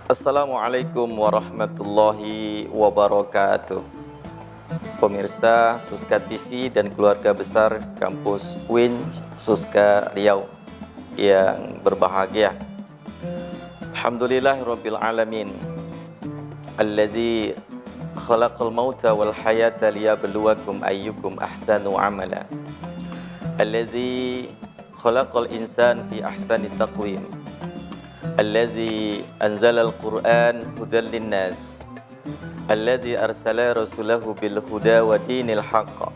Assalamualaikum warahmatullahi wabarakatuh. Pemirsa Suska TV dan keluarga besar kampus UIN Suska Riau yang berbahagia. Alhamdulillahirabbil alamin. Alladzi khalaqal mauta wal hayata liyabluwakum ayyukum ahsanu amala. Alladzi khalaqal insan fi ahsani taqwim. Alladzi anzalal Qur'an hudan linnas. Alladzi arsala rasulahu bil huda wa dinil haqq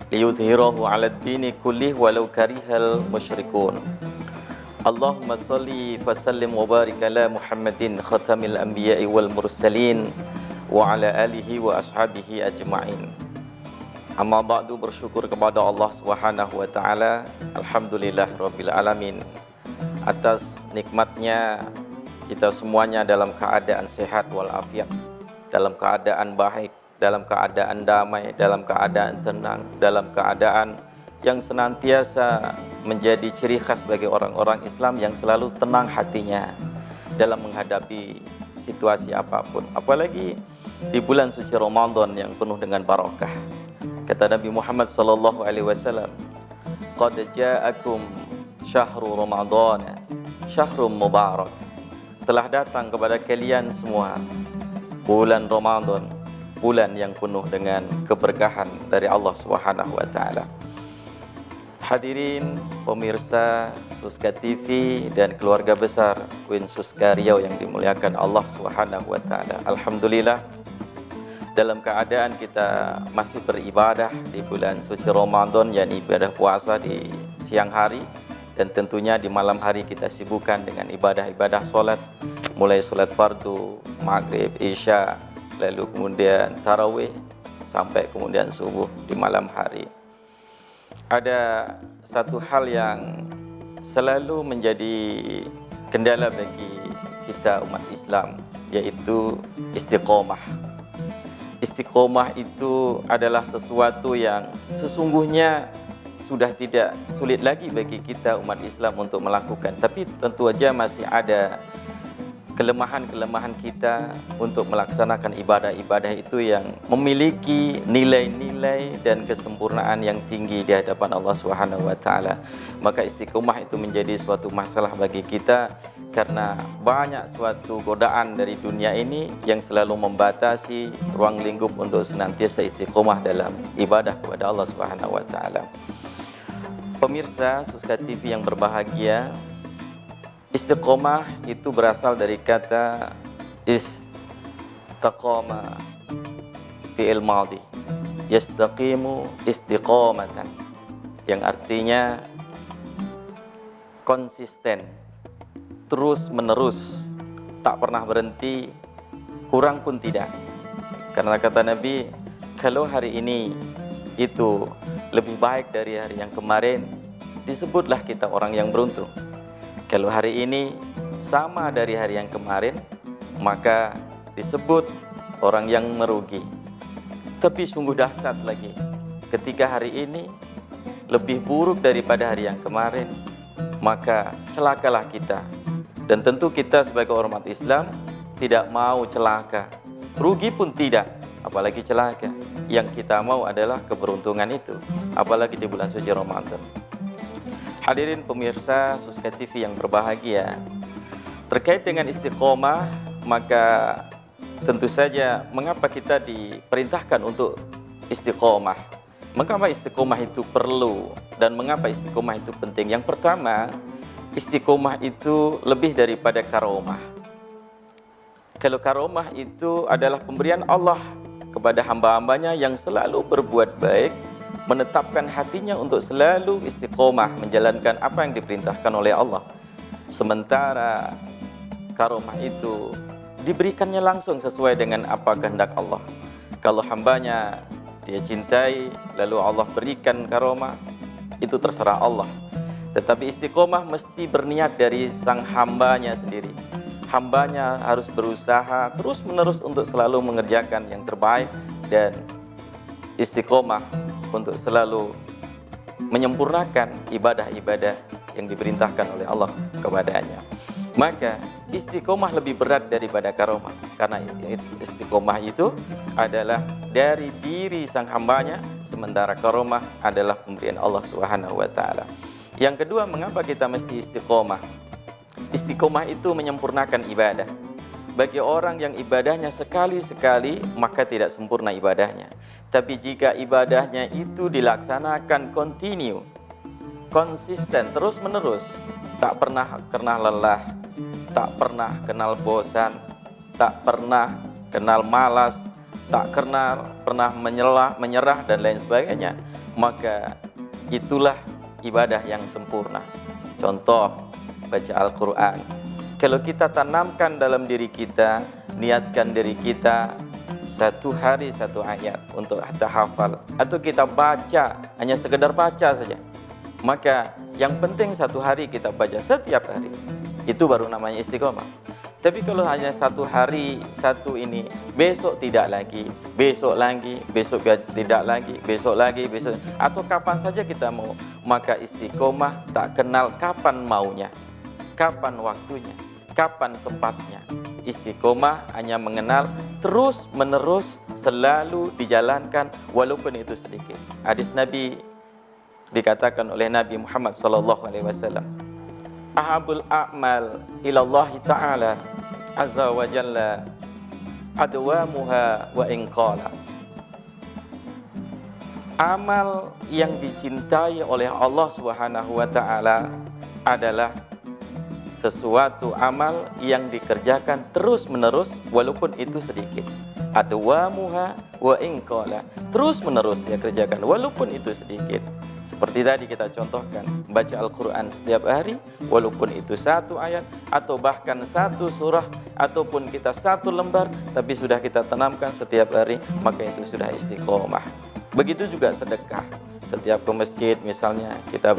liyudhhirahu 'alad dini kullih walau karihal musyrikun. Allahumma shalli wa sallim wa barik ala Muhammadin khatamil anbiya'i wal mursalin wa ala alihi wa ashabihi ajma'in. Amma ba'du, bersyukur kepada Allah Subhanahu wa taala. Alhamdulillahirabbil alamin atas nikmatnya kita semuanya dalam keadaan sehat walafiat, dalam keadaan baik, dalam keadaan damai, dalam keadaan tenang, dalam keadaan yang senantiasa menjadi ciri khas bagi orang-orang Islam yang selalu tenang hatinya dalam menghadapi situasi apapun, apalagi di bulan suci Ramadan yang penuh dengan barakah. Kata Nabi Muhammad sallallahu alaihi wasallam, "Qad ja'akum syahrul Ramadan, syahrul mubarak." Telah datang kepada kalian semua bulan Ramadan, bulan yang penuh dengan keberkahan dari Allah Subhanahu wa taala. Hadirin pemirsa Suska TV dan keluarga besar UIN Suska Riau yang dimuliakan Allah Subhanahu wa taala. Alhamdulillah, dalam keadaan kita masih beribadah di bulan suci Ramadan, yakni ibadah puasa di siang hari, dan tentunya di malam hari kita sibukkan dengan ibadah-ibadah solat, mulai solat fardu, maghrib, isya, lalu kemudian tarawih, sampai kemudian subuh di malam hari. Ada satu hal yang selalu menjadi kendala bagi kita umat Islam, yaitu istiqomah. Istiqomah itu adalah sesuatu yang sesungguhnya sudah tidak sulit lagi bagi kita umat Islam untuk melakukan, tapi tentu saja masih ada kelemahan-kelemahan kita untuk melaksanakan ibadah-ibadah itu yang memiliki nilai-nilai dan kesempurnaan yang tinggi di hadapan Allah Subhanahu wa taala. Maka istiqomah itu menjadi suatu masalah bagi kita karena banyak suatu godaan dari dunia ini yang selalu membatasi ruang lingkup untuk senantiasa istiqomah dalam ibadah kepada Allah Subhanahu wa taala. Pemirsa Suska TV yang berbahagia, istiqomah itu berasal dari kata istaqama, fi'il madhi, yastaqimu istiqomatan, yang artinya konsisten, terus menerus, tak pernah berhenti, kurang pun tidak. Karena kata Nabi, kalau hari ini itu lebih baik dari hari yang kemarin, disebutlah kita orang yang beruntung. Kalau hari ini sama dari hari yang kemarin, maka disebut orang yang merugi. Tapi sungguh dahsyat lagi, ketika hari ini lebih buruk daripada hari yang kemarin, maka celakalah kita. Dan tentu kita sebagai orang umat Islam tidak mau celaka, rugi pun tidak, apalagi celaka. Yang kita mau adalah keberuntungan itu, apalagi di bulan suci Ramadan. Hadirin pemirsa Suska TV yang berbahagia, terkait dengan istiqomah, maka tentu saja mengapa kita diperintahkan untuk istiqomah, mengapa istiqomah itu perlu, dan mengapa istiqomah itu penting. Yang pertama, istiqomah itu lebih daripada karomah. Kalau karomah itu adalah pemberian Allah kepada hamba-hambanya yang selalu berbuat baik, menetapkan hatinya untuk selalu istiqomah menjalankan apa yang diperintahkan oleh Allah. Sementara karomah itu diberikannya langsung sesuai dengan apa kehendak Allah. Kalau hambanya dia cintai, lalu Allah berikan karomah, itu terserah Allah. Tetapi istiqomah mesti berniat dari sang hambanya sendiri. Hambanya harus berusaha terus-menerus untuk selalu mengerjakan yang terbaik dan istiqomah untuk selalu menyempurnakan ibadah-ibadah yang diperintahkan oleh Allah kepadanya. Maka istiqomah lebih berat daripada karomah, karena istiqomah itu adalah dari diri sang hambanya, sementara karomah adalah pemberian Allah Subhanahu wa taala. Yang kedua, mengapa kita mesti istiqomah? Istiqomah itu menyempurnakan ibadah. Bagi orang yang ibadahnya sekali-sekali, maka tidak sempurna ibadahnya. Tapi jika ibadahnya itu dilaksanakan continue, konsisten, terus-menerus, tak pernah lelah, tak pernah kenal bosan, tak pernah kenal malas, tak pernah menyerah dan lain sebagainya, maka itulah ibadah yang sempurna. Contoh, baca Al-Quran. Kalau kita tanamkan dalam diri kita, niatkan diri kita, satu hari satu ayat untuk hafal, atau kita baca, hanya sekedar baca saja, maka yang penting satu hari kita baca setiap hari, itu baru namanya istiqomah. Tapi kalau hanya satu hari, satu ini, besok tidak lagi, besok lagi, besok tidak lagi, besok lagi, besok, atau kapan saja kita mau, maka istiqomah tak kenal kapan maunya, kapan waktunya, kapan sempatnya. Istiqomah hanya mengenal terus menerus, selalu dijalankan walaupun itu sedikit. Hadis Nabi dikatakan oleh Nabi Muhammad SAW, ahabul a'mal ilallahi ta'ala azza wa jalla adwamuha wa inqala. Amal yang dicintai oleh Allah Subhanahu wa taala adalah sesuatu amal yang dikerjakan terus-menerus walaupun itu sedikit. Adwamuha wa inqala, terus-menerus dia kerjakan walaupun itu sedikit. Seperti tadi kita contohkan, baca Al-Quran setiap hari walaupun itu satu ayat, atau bahkan satu surah, ataupun kita satu lembar, tapi sudah kita tanamkan setiap hari, maka itu sudah istiqomah. Begitu juga sedekah. Setiap ke masjid misalnya kita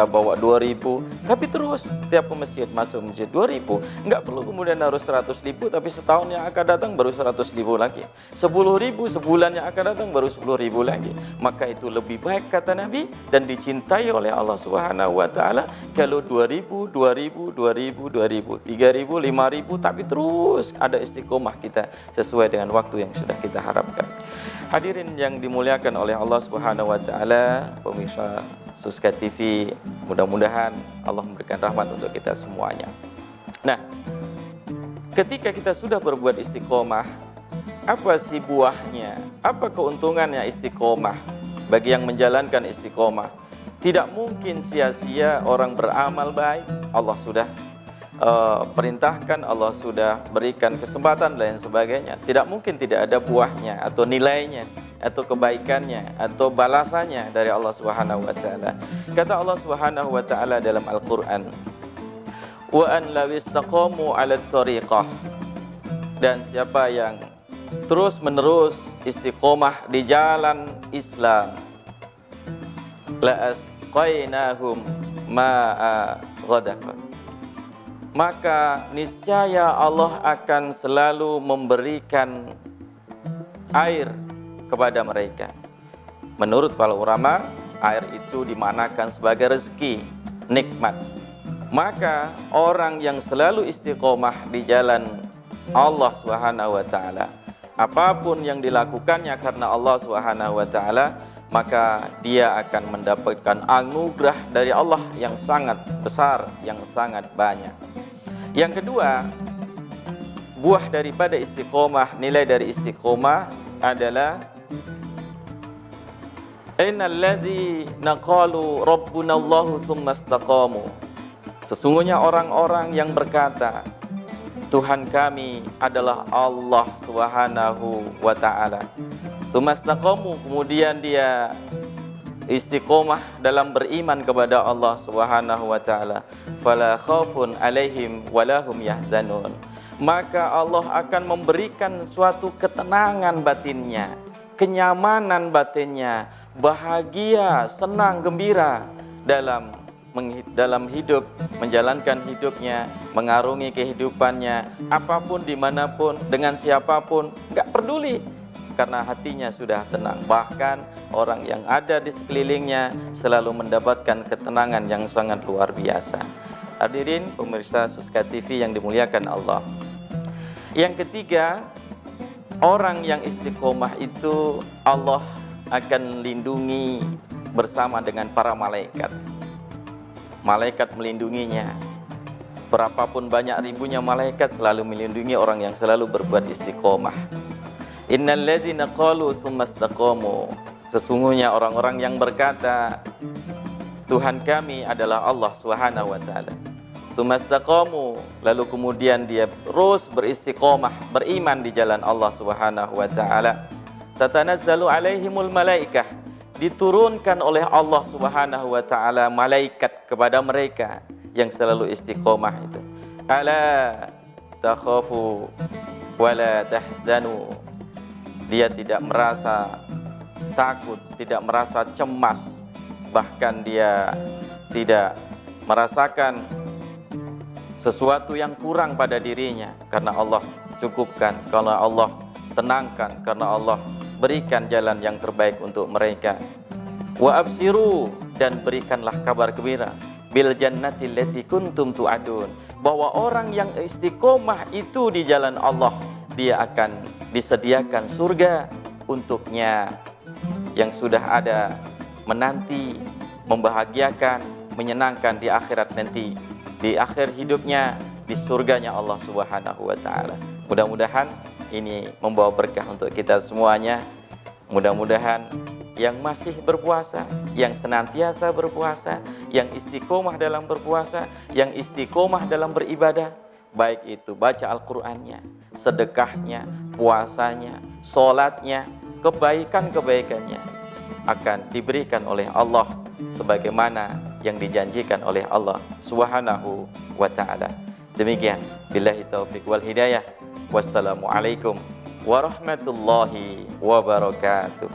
bawa 2.000, tapi terus setiap ke masjid, masuk masjid 2.000, nggak perlu kemudian harus 100.000, tapi setahun yang akan datang baru 100.000 lagi, 10.000 sebulan yang akan datang baru 10.000 lagi. Maka itu lebih baik kata Nabi dan dicintai oleh Allah Subhanahu wa taala kalau 2.000, 2.000, 2.000, 2.000, 3.000, 5.000, tapi terus ada istiqomah kita sesuai dengan waktu yang sudah kita harapkan. Hadirin yang dimuliakan oleh Allah Subhanahu wa taala, pemirsa Suska TV, mudah-mudahan Allah memberikan rahmat untuk kita semuanya. Nah, ketika kita sudah berbuat istiqomah, apa sih buahnya? Apa keuntungannya istiqomah bagi yang menjalankan istiqomah? Tidak mungkin sia-sia orang beramal baik. Allah sudah perintahkan, Allah sudah berikan kesempatan dan lain sebagainya. Tidak mungkin tidak ada buahnya atau nilainya atau kebaikannya atau balasannya dari Allah Subhanahu wa taala. Kata Allah Subhanahu wa taala dalam Al-Qur'an, wa an law istaqamu 'ala thariqah, dan siapa yang terus-menerus istiqomah di jalan Islam, la asqainahum ma'a ghadaqan, maka niscaya Allah akan selalu memberikan air kepada mereka. Menurut para ulama, air itu dimanakan sebagai rezeki, nikmat. Maka orang yang selalu istiqomah di jalan Allah Subhanahu wa taala, apapun yang dilakukannya karena Allah Subhanahu wa taala, maka dia akan mendapatkan anugerah dari Allah yang sangat besar, yang sangat banyak. Yang kedua, buah daripada istiqomah, nilai dari istiqomah adalah innal ladzina qalu rabbunallahu tsumma istaqamu. Sesungguhnya orang-orang yang berkata, Tuhan kami adalah Allah Subhanahu wa taala. Tsumma istaqamu, kemudian dia istiqomah dalam beriman kepada Allah Subhanahu wa taala, fala khaufun alaihim walahum yahzanun, maka Allah akan memberikan suatu ketenangan batinnya, kenyamanan batinnya, bahagia, senang, gembira dalam hidup, menjalankan hidupnya, mengarungi kehidupannya, apapun, dimanapun, dengan siapapun, nggak peduli, karena hatinya sudah tenang. Bahkan orang yang ada di sekelilingnya selalu mendapatkan ketenangan yang sangat luar biasa. Hadirin pemirsa Suska TV yang dimuliakan Allah. Yang ketiga, orang yang istiqomah itu Allah akan lindungi bersama dengan para malaikat. Malaikat melindunginya. Berapapun banyak ribunya malaikat selalu melindungi orang yang selalu berbuat istiqomah. Innal ladzina qalu tsumma istaqamu. Sesungguhnya orang-orang yang berkata, Tuhan kami adalah Allah Subhanahu wa taala. Tsumma istaqamu, lalu kemudian dia terus beristiqomah, beriman di jalan Allah Subhanahu wa taala. Tatanazzalu alaihimul malaikah, diturunkan oleh Allah Subhanahu wa taala malaikat kepada mereka yang selalu istiqomah itu. Ala takhafu wala tahzanu. Dia tidak merasa takut, tidak merasa cemas, bahkan dia tidak merasakan sesuatu yang kurang pada dirinya, karena Allah cukupkan, karena Allah tenangkan, karena Allah berikan jalan yang terbaik untuk mereka. Wa absiru, dan berikanlah kabar gembira, bil jannati allati kuntum tu'adun, bahwa orang yang istiqomah itu di jalan Allah, dia akan disediakan surga untuknya yang sudah ada, menanti, membahagiakan, menyenangkan di akhirat nanti, di akhir hidupnya, di surganya Allah Subhanahu wa taala. Mudah-mudahan ini membawa berkah untuk kita semuanya. Mudah-mudahan yang masih berpuasa, yang senantiasa berpuasa, yang istiqomah dalam berpuasa, yang istiqomah dalam beribadah, baik itu baca Al-Qur'annya, sedekahnya, puasanya, sholatnya, kebaikan-kebaikannya akan diberikan oleh Allah sebagaimana yang dijanjikan oleh Allah Subhanahu wa ta'ala. Demikian, billahi taufiq wal hidayah. Wassalamualaikum warahmatullahi wabarakatuh.